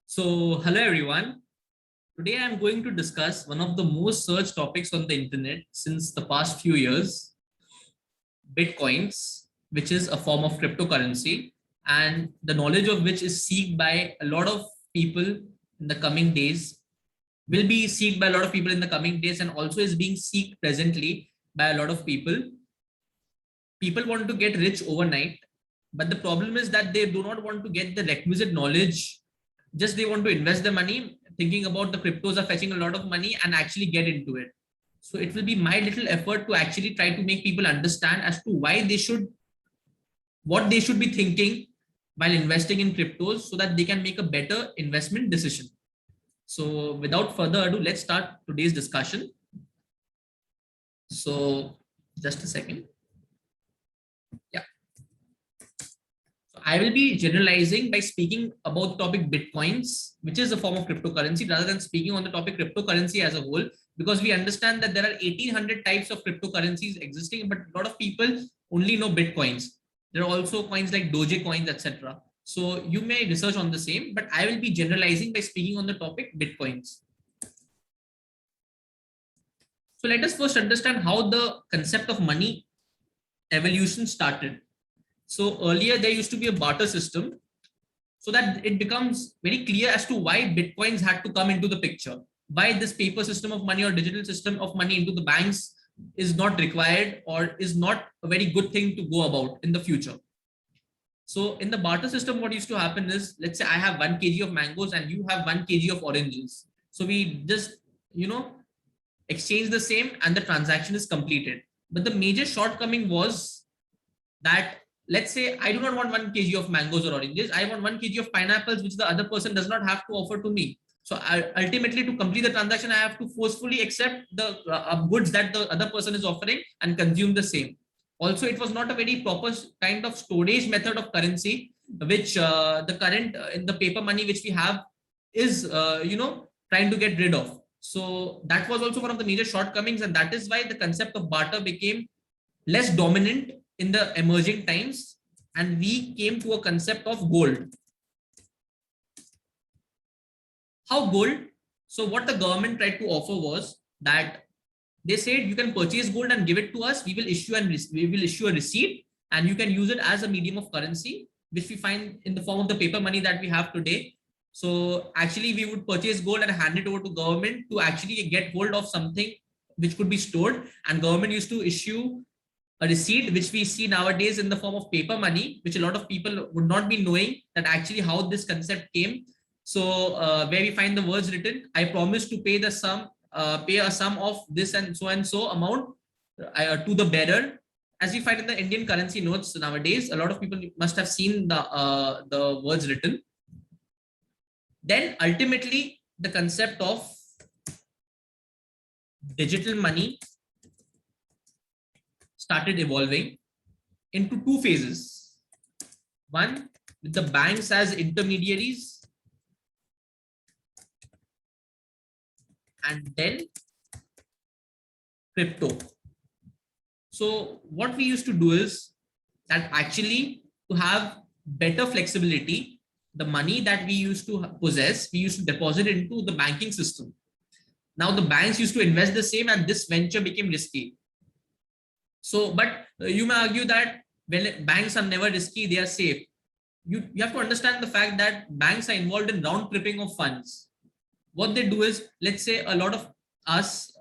Hello everyone. Today I'm going to discuss one of the most searched topics on the internet since the past few years, Bitcoins, which is a form of cryptocurrency, and the knowledge of which is sought by a lot of people in the coming days, will be sought by a lot of people in the coming days, and also is being sought presently by a lot of people. People want to get rich overnight, but the problem is that they do not want to get the requisite knowledge. Just they want to invest the money thinking about the cryptos are fetching a lot of money and actually get into it. So it will be my little effort to actually try to make people understand as to why they should, what they should be thinking while investing in cryptos, so that they can make a better investment decision. So without further ado, let's start today's discussion. So just a second. Yeah. I will be generalizing by speaking about the topic Bitcoins, which is a form of cryptocurrency, rather than speaking on the topic cryptocurrency as a whole, because we understand that there are 1800 types of cryptocurrencies existing, but a lot of people only know Bitcoins. There are also coins like Doge coins, etc. So you may research on the same, but I will be generalizing by speaking on the topic Bitcoins. So let us first understand how the concept of money evolution started. So earlier there used to be a barter system, so that it becomes very clear as to why Bitcoins had to come into the picture, why this paper system of money or digital system of money into the banks is not required or is not a very good thing to go about in the future. So in the barter system, what used to happen is, let's say I have 1 kg of mangoes and you have 1 kg of oranges. So we just, exchange the same and the transaction is completed. But the major shortcoming was that, let's say I do not want 1 kg of mangoes or oranges. I want 1 kg of pineapples, which the other person does not have to offer to me. So ultimately, to complete the transaction, I have to forcefully accept the goods that the other person is offering and consume the same. Also, it was not a very proper kind of storage method of currency, which the current in the paper money which we have is, trying to get rid of. So that was also one of the major shortcomings, and that is why the concept of barter became less dominant in the emerging times, and we came to a concept of gold. How gold? So what the government tried to offer was that they said you can purchase gold and give it to us. We will issue a receipt, and you can use it as a medium of currency, which we find in the form of the paper money that we have today. So actually, we would purchase gold and hand it over to government to actually get hold of something which could be stored, and government used to issue a receipt, which we see nowadays in the form of paper money, which a lot of people would not be knowing that actually how this concept came. So where we find the words written, I promise to pay the sum, pay a sum of this and so amount to the bearer. As we find in the Indian currency notes nowadays, a lot of people must have seen the words written. Then ultimately, the concept of digital money started evolving into two phases. One, with the banks as intermediaries, and then crypto. So what we used to do is that actually, to have better flexibility, the money that we used to possess, we used to deposit into the banking system. Now the banks used to invest the same, and this venture became risky. So, but you may argue that when banks are never risky, they are safe. You have to understand the fact that banks are involved in round tripping of funds. What they do is, let's say a lot of us,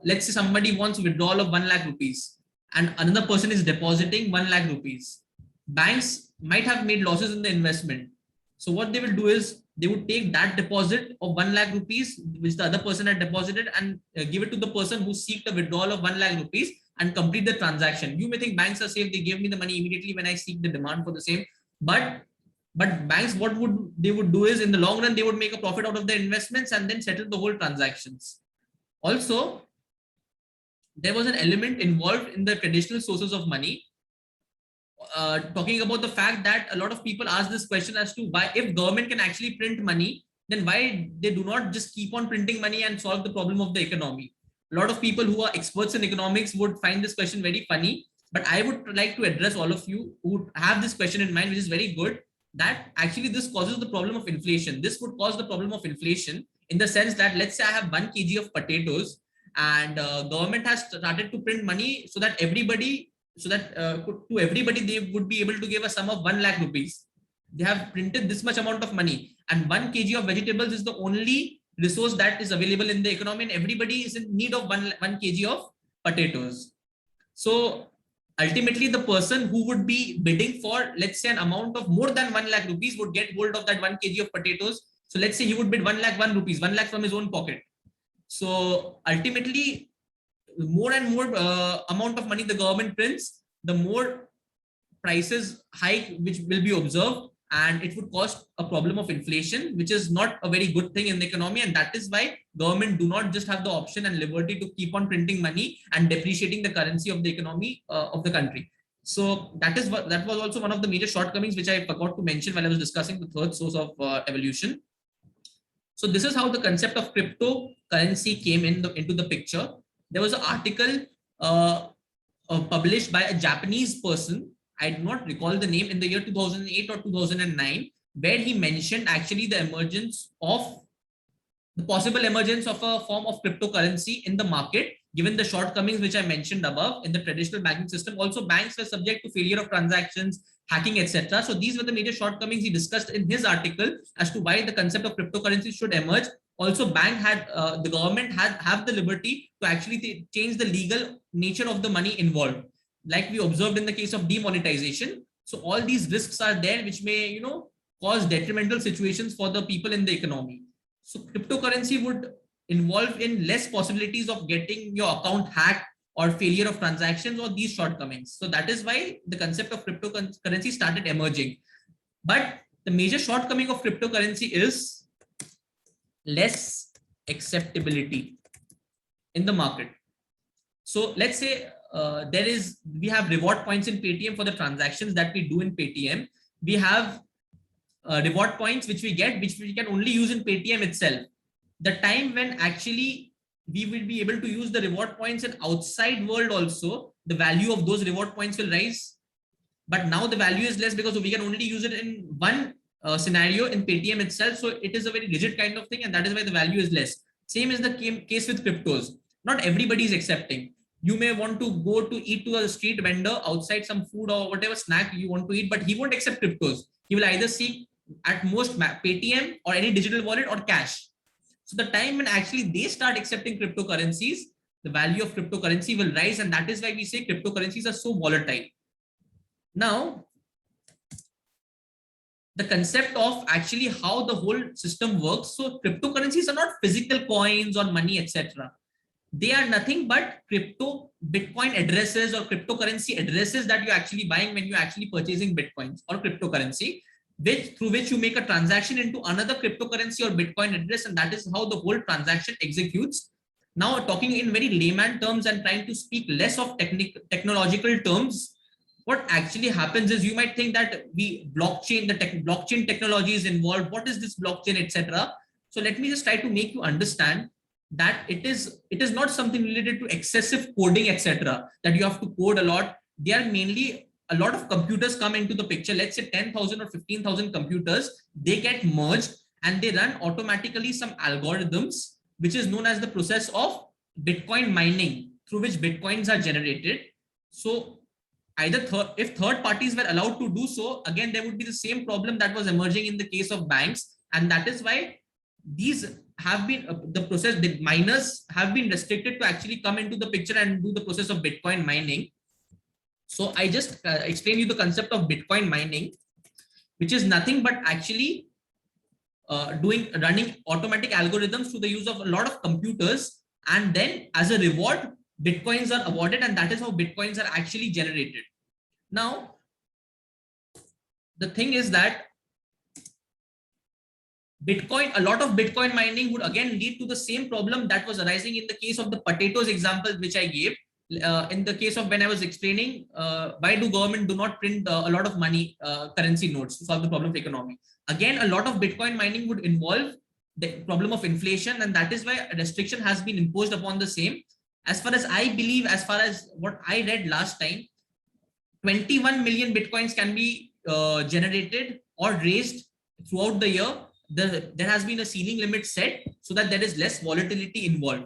let's say somebody wants withdrawal of 1 lakh rupees and another person is depositing 1 lakh rupees. Banks might have made losses in the investment. So what they will do is they would take that deposit of 1 lakh rupees, which the other person had deposited, and give it to the person who seeked a withdrawal of 1 lakh rupees and complete the transaction. You may think banks are safe. They give me the money immediately when I seek the demand for the same. But banks, what they would do is, in the long run, they would make a profit out of their investments and then settle the whole transactions. Also, there was an element involved in the traditional sources of money, talking about the fact that a lot of people ask this question as to why, if government can actually print money, then why they do not just keep on printing money and solve the problem of the economy. A lot of people who are experts in economics would find this question very funny, but I would like to address all of you who have this question in mind, which is very good. that actually this causes the problem of inflation. This would cause the problem of inflation in the sense that, let's say I have 1 kg of potatoes, and government has started to print money so that everybody, to everybody they would be able to give a sum of 1 lakh rupees. They have printed this much amount of money, and 1 kg of vegetables is the only resource that is available in the economy, and everybody is in need of 1 kg of potatoes. So ultimately the person who would be bidding for, let's say, an amount of more than 1 lakh rupees would get hold of that 1 kg of potatoes. So let's say he would bid 1 lakh 1 rupees, 1 lakh from his own pocket. So ultimately, more and more amount of money the government prints, the more prices hike which will be observed, and it would cause a problem of inflation, which is not a very good thing in the economy. And that is why government do not just have the option and liberty to keep on printing money and depreciating the currency of the economy of the country. So that was also one of the major shortcomings which I forgot to mention while I was discussing the third source of evolution. So this is how the concept of cryptocurrency came into the picture. There was an article published by a Japanese person, I do not recall the name, in the year 2008 or 2009, where he mentioned actually the possible emergence of a form of cryptocurrency in the market, given the shortcomings which I mentioned above in the traditional banking system. Also, banks were subject to failure of transactions, hacking, etc. So these were the major shortcomings he discussed in his article as to why the concept of cryptocurrency should emerge. Also, the government have the liberty to actually change the legal nature of the money involved, like we observed in the case of demonetization. So all these risks are there, which may cause detrimental situations for the people in the economy. So cryptocurrency would involve in less possibilities of getting your account hacked or failure of transactions or these shortcomings. So that is why the concept of cryptocurrency started emerging. But the major shortcoming of cryptocurrency is less acceptability in the market. So let's say we have reward points in Paytm for the transactions that we do in Paytm. We have reward points which we get, which we can only use in Paytm itself. The time when actually we will be able to use the reward points in outside world also, the value of those reward points will rise. But now the value is less because we can only use it in one scenario in Paytm itself. So it is a very rigid kind of thing, and that is why the value is less. Same is the case with cryptos. Not everybody is accepting. You may want to go to eat to a street vendor outside some food or whatever snack you want to eat, but he won't accept cryptos. He will either seek at most Paytm or any digital wallet or cash. So the time when actually they start accepting cryptocurrencies, the value of cryptocurrency will rise, and that is why we say cryptocurrencies are so volatile. Now, the concept of actually how the whole system works. So cryptocurrencies are not physical coins or money, etc. They are nothing but Bitcoin addresses or cryptocurrency addresses that you're actually buying when you're actually purchasing Bitcoins or cryptocurrency, through which you make a transaction into another cryptocurrency or Bitcoin address, and that is how the whole transaction executes. Now, talking in very layman terms and trying to speak less of technological terms, what actually happens is you might think that blockchain technology is involved. What is this blockchain, etc.? So let me just try to make you understand that it is not something related to excessive coding, etc., that you have to code a lot. They are mainly a lot of computers come into the picture. Let's say 10,000 or 15,000 computers, they get merged and they run automatically some algorithms, which is known as the process of Bitcoin mining, through which Bitcoins are generated. So if third parties were allowed to do so, again, there would be the same problem that was emerging in the case of banks. And that is why these have been the miners have been restricted to actually come into the picture and do the process of Bitcoin mining. So I just explain you the concept of Bitcoin mining, which is nothing but actually running automatic algorithms through the use of a lot of computers, and then as a reward, Bitcoins are awarded, and that is how Bitcoins are actually generated. Now, the thing is that a lot of Bitcoin mining would again lead to the same problem that was arising in the case of the potatoes example, which I gave. In the case of when I was explaining why government do not print a lot of money, currency notes to solve the problem of economy. Again, a lot of Bitcoin mining would involve the problem of inflation, and that is why a restriction has been imposed upon the same. As far as I believe, as far as what I read last time, 21 million Bitcoins can be generated or raised throughout the year, there has been a ceiling limit set so that there is less volatility involved.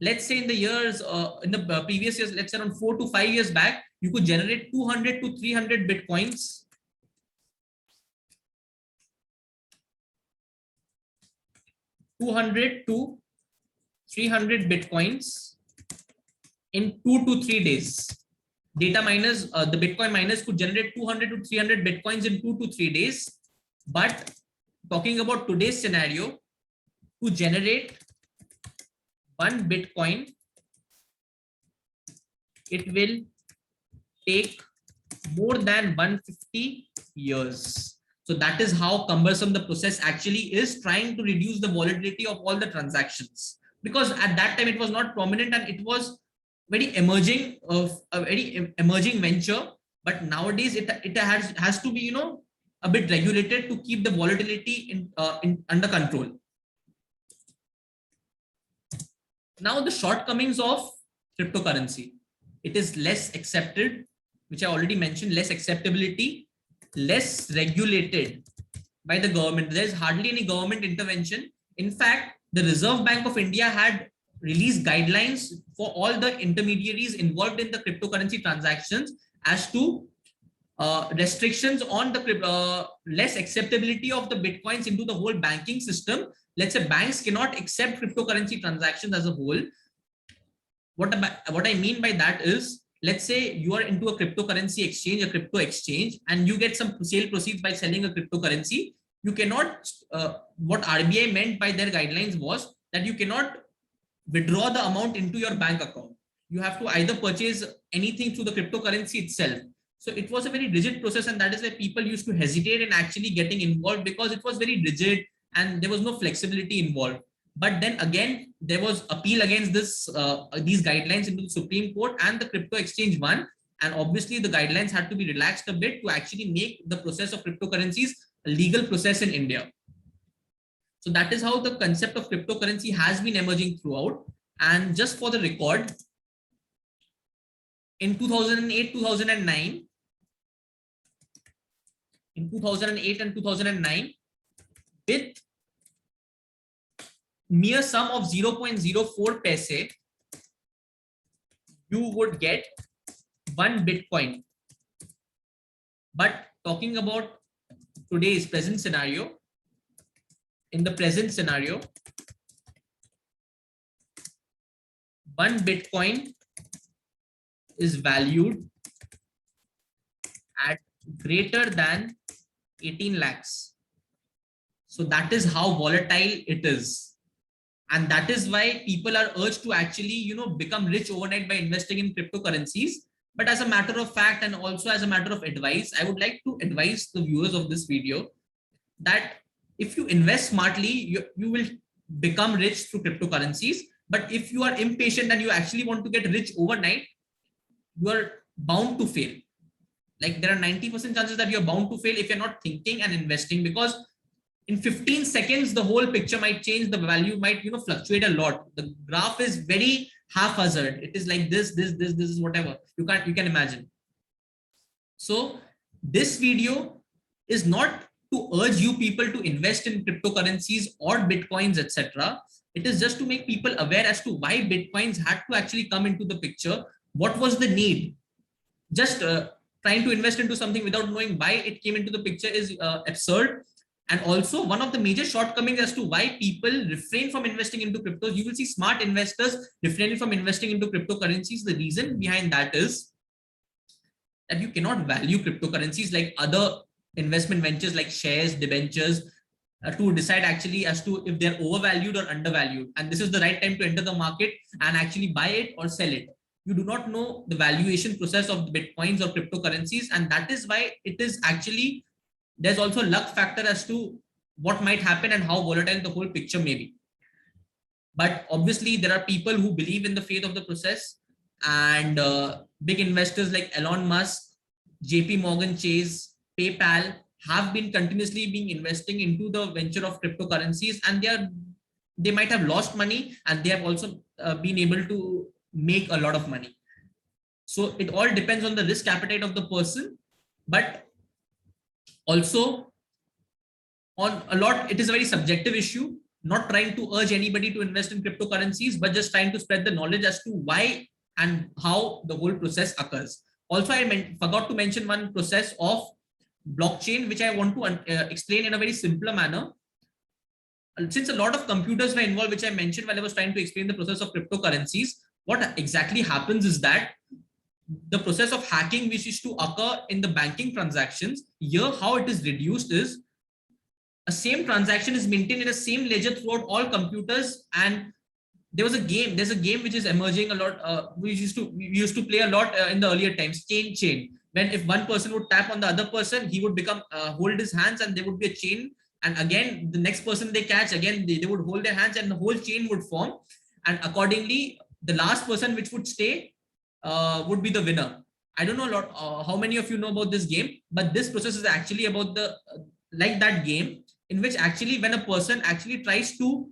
Let's say in the years, in the previous years, let's say around 4 to 5 years back, you could generate 200 to 300 Bitcoins. 200 to 300 Bitcoins in 2 to 3 days. Data miners, the Bitcoin miners could generate 200 to 300 Bitcoins in 2 to 3 days. But talking about today's scenario, to generate 1 Bitcoin, it will take more than 150 years. So that is how cumbersome the process actually is, trying to reduce the volatility of all the transactions. Because at that time it was not prominent and it was very emerging, of a very emerging venture. But nowadays it has to be, you know, a bit regulated to keep the volatility in under control. Now the shortcomings of cryptocurrency: it is less accepted, which I already mentioned, less acceptability, less regulated by the government. There's hardly any government intervention. In fact, the Reserve Bank of India had released guidelines for all the intermediaries involved in the cryptocurrency transactions as to restrictions on the less acceptability of the Bitcoins into the whole banking system. Let's say banks cannot accept cryptocurrency transactions as a whole. What I mean by that is, let's say you are into a cryptocurrency exchange, a crypto exchange, and you get some sale proceeds by selling a cryptocurrency. You cannot, what RBI meant by their guidelines was that you cannot withdraw the amount into your bank account. You have to either purchase anything through the cryptocurrency itself. So it was a very rigid process, and that is why people used to hesitate in actually getting involved, because it was very rigid and there was no flexibility involved. But then again, there was appeal against these guidelines into the Supreme Court, and the crypto exchange won. And obviously the guidelines had to be relaxed a bit to actually make the process of cryptocurrencies a legal process in India. So that is how the concept of cryptocurrency has been emerging throughout. And just for the record, in 2008, 2009, in 2008 and 2009, with mere sum of 0.04 paise, you would get 1 Bitcoin. But talking about today's present scenario, in the present scenario, 1 Bitcoin is valued at greater than 18 lakhs. So that is how volatile it is. And that is why people are urged to actually, you know, become rich overnight by investing in cryptocurrencies. But as a matter of fact, and also as a matter of advice, I would like to advise the viewers of this video that if you invest smartly, you will become rich through cryptocurrencies. But if you are impatient and you actually want to get rich overnight, you are bound to fail. Like there are 90% chances that you're bound to fail if you're not thinking and investing, because in 15 seconds, the whole picture might change. The value might, you know, fluctuate a lot. The graph is very haphazard. It is like this is whatever. You can imagine. So this video is not to urge you people to invest in cryptocurrencies or Bitcoins, etc. It is just to make people aware as to why Bitcoins had to actually come into the picture. What was the need? Just trying to invest into something without knowing why it came into the picture is absurd. And also one of the major shortcomings as to why people refrain from investing into cryptos. You will see smart investors refraining from investing into cryptocurrencies. The reason behind that is that you cannot value cryptocurrencies like other investment ventures like shares, debentures, to decide actually as to if they're overvalued or undervalued. And this is the right time to enter the market and actually buy it or sell it. You do not know the valuation process of the Bitcoins or cryptocurrencies. And that is why it is actually, there's also a luck factor as to what might happen and how volatile the whole picture may be. But obviously there are people who believe in the faith of the process, and big investors like Elon Musk, JP Morgan Chase, PayPal have been continuously investing into the venture of cryptocurrencies, and they might have lost money, and they have also been able to make a lot of money. So it all depends on the risk appetite of the person. But also on a lot, it is a very subjective issue, not trying to urge anybody to invest in cryptocurrencies, but just trying to spread the knowledge as to why and how the whole process occurs. Also, I forgot to mention one process of blockchain, which I want to explain in a very simpler manner. Since a lot of computers were involved, which I mentioned while I was trying to explain the process of cryptocurrencies, what exactly happens is that the process of hacking, which is to occur in the banking transactions, here how it is reduced is a same transaction is maintained in the same ledger throughout all computers. And there's a game which is emerging a lot. We used to play a lot in the earlier times, chain. When if one person would tap on the other person, he would become hold his hands, and there would be a chain. And again, the next person they catch, again they would hold their hands, and the whole chain would form. And accordingly, the last person which would stay would be the winner. I don't know a lot how many of you know about this game, but this process is actually about the like that game, in which actually when a person actually tries to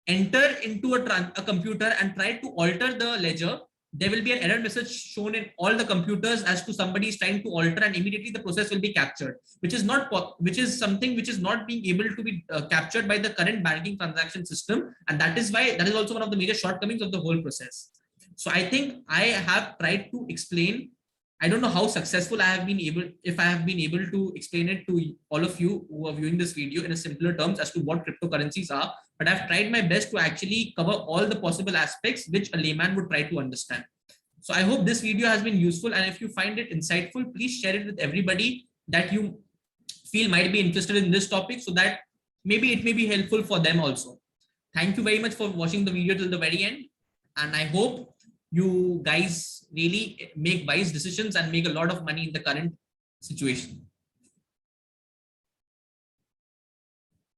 enter into a computer and try to alter the ledger, there will be an error message shown in all the computers as to somebody is trying to alter, and immediately the process will be captured, which is something which is not being able to be captured by the current banking transaction system. And that is also one of the major shortcomings of the whole process. So I think I have tried to explain. I don't know how successful I have been able, if I have been able to explain it to all of you who are viewing this video in a simpler terms as to what cryptocurrencies are, but I've tried my best to actually cover all the possible aspects which a layman would try to understand. So I hope this video has been useful, and if you find it insightful, please share it with everybody that you feel might be interested in this topic, so that maybe it may be helpful for them also. Thank you very much for watching the video till the very end, and I hope you guys really make wise decisions and make a lot of money in the current situation.